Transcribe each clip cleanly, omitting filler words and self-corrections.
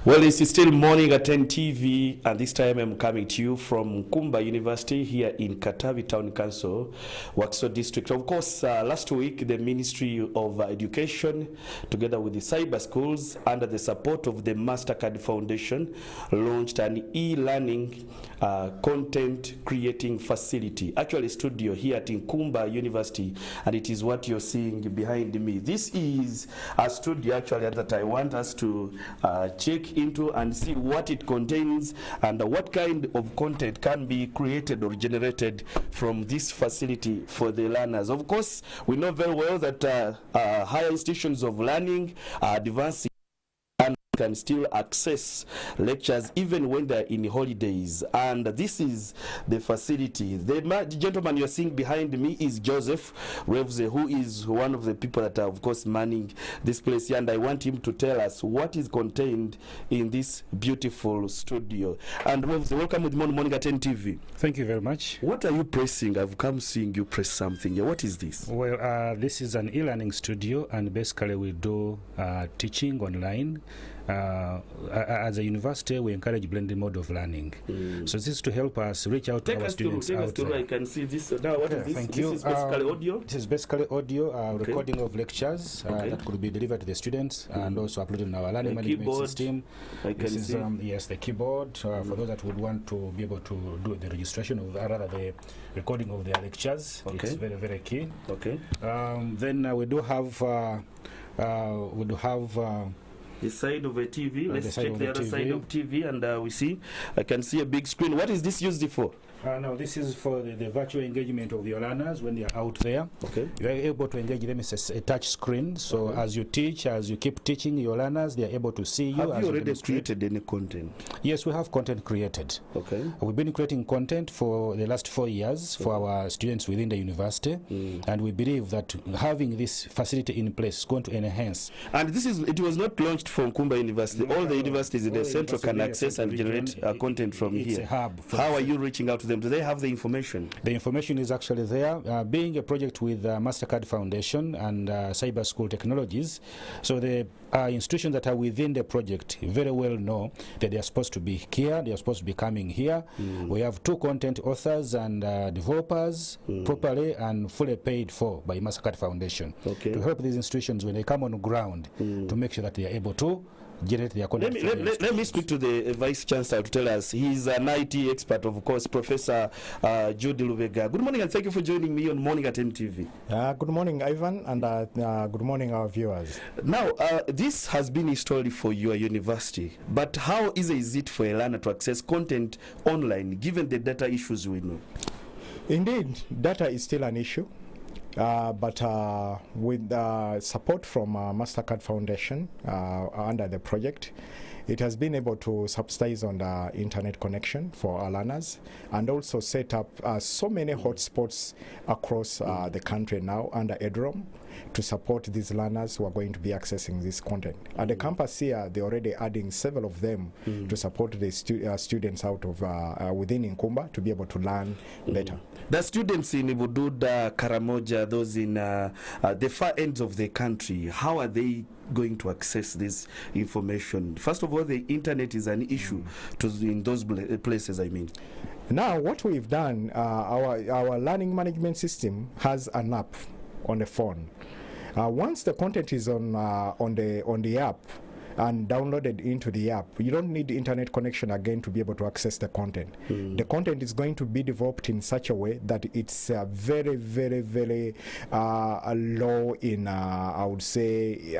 Well, it's still morning at 10 TV, and this time I'm coming to you from Kumba University here in Katavi Town Council, Wakiso District. Of course, last week the Ministry of Education, together with the cyber schools, under the support of the MasterCard Foundation, launched an e-learning content creating facility, actually studio here at Kumba University, and it is what you're seeing behind me. This is a studio actually that I want us to check into and see what it contains and what kind of content can be created or generated from this facility for the learners. Of course, we know very well that higher institutions of learning are advancing and can still access lectures even when they're in holidays, and this is the facility. The gentleman you're seeing behind me is Joseph Revze, who is one of the people that are of course manning this place here, and I want him to tell us what is contained in this beautiful studio. And Revze, welcome with Morning at 10 TV. Thank you very much. What are you pressing? I've come seeing you press something here. What is this? Well, this is an e-learning studio, and basically we do teaching online. As a university, we encourage blended mode of learning. So this is to help us reach out to our students out there. I can see this. Now, what is this? Thank This you. is basically audio? This is basically audio, recording of lectures that could be delivered to the students and also uploaded in our learning management keyboard, system. I can This see. is, yes, the keyboard, for those that would want to be able to do the registration of, rather the recording of their lectures. It's very, very key. Okay. Then we do have The side of a TV. Let's side check of the the other TV. side of TV, and we see. I can see a big screen. What is this used for? No, this is for the virtual engagement of your learners when they are out there. Okay. You are able to engage them. It's a touch screen, so as you teach, as you keep teaching your learners, they are able to see you. Have as you already demonstrate. created any content? Yes, we have content created. Okay. We've been creating content for the last 4 years for our students within the university, and we believe that having this facility in place is going to enhance. And it was not launched from Kumba University. No, all the no, universities in all the the central can universities in access the and central generate region, content from it's here. a hub. How are you reaching out to them? Do they have the information? The information is actually there. Being a project with MasterCard Foundation and Cyber School Technologies, so the institutions that are within the project very well know that they are supposed to be here, they are supposed to be coming here. We have 2 content authors and developers properly and fully paid for by MasterCard Foundation to help these institutions when they come on ground to make sure that they are able to generate their content. Let me speak to the Vice Chancellor to tell us. He's an IT expert, of course, Professor Jude Lubega. Good morning, and thank you for joining me on Morning at MTV. Good morning, Ivan, and good morning, our viewers. Now, this has been installed for your university, but how easy is it for a learner to access content online, given the data issues we know? Indeed, data is still an issue. But with support from MasterCard Foundation under the project, it has been able to subsidize on the internet connection for our learners and also set up so many hotspots across the country now under EDROM to support these learners who are going to be accessing this content. At the campus here, they're already adding several of them to support the students out of within Nkumba to be able to learn better. The students in Ibududa, Karamoja, those in the far ends of the country, how are they going to access this information? First of all, the internet is an issue in those places, I mean. Now, what we've done, our learning management system has an app on the phone. Once the content is on the app and downloaded into the app, you don't need internet connection again to be able to access the content. The content is going to be developed in such a way that it's very, very, very low in, I would say,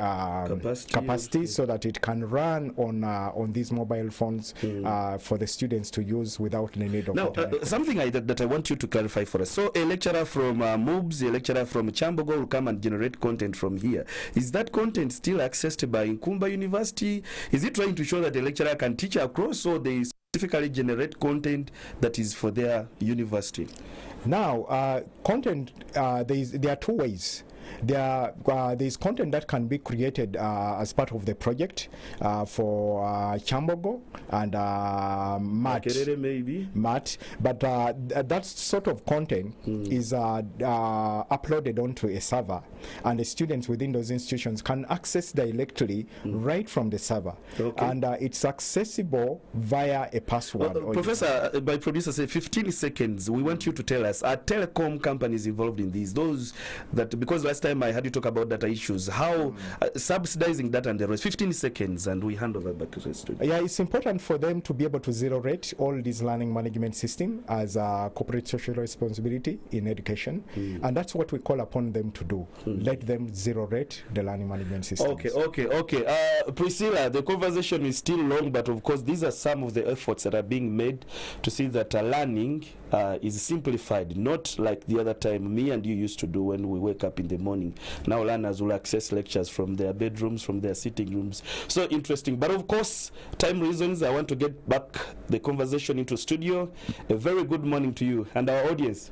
capacity, so that it can run on these mobile phones for the students to use without the need of internet. Something that I want you to clarify for us. So a lecturer from MUBS, a lecturer from Chambogo will come and generate content from here. Is that content still accessed by Nkumba University? Is it trying to show that the lecturer can teach across, or they specifically generate content that is for their university? Now, content, there are 2 ways. There's content that can be created as part of the project for Chambogo and Matt. Makerere maybe. Matt, but that sort of content is uploaded onto a server, and the students within those institutions can access directly right from the server. Okay. And it's accessible via a password. Professor, my producer said 15 seconds. We want you to tell us, are telecom companies involved in these? Those that, because last time I had you talk about data issues, how subsidizing data and the rest. 15 seconds, and we hand over back to the student. Yeah, it's important for them to be able to zero rate all these learning management system as a corporate social responsibility in education, and that's what we call upon them to do. Let them zero rate the learning management system. Okay. Priscilla, the conversation is still long, but of course these are some of the efforts that are being made to see that learning is simplified, not like the other time me and you used to do when we wake up in the morning. Now learners will access lectures from their bedrooms, from their sitting rooms. So interesting. But of course, time reasons, I want to get back the conversation into studio. A very good morning to you and our audience.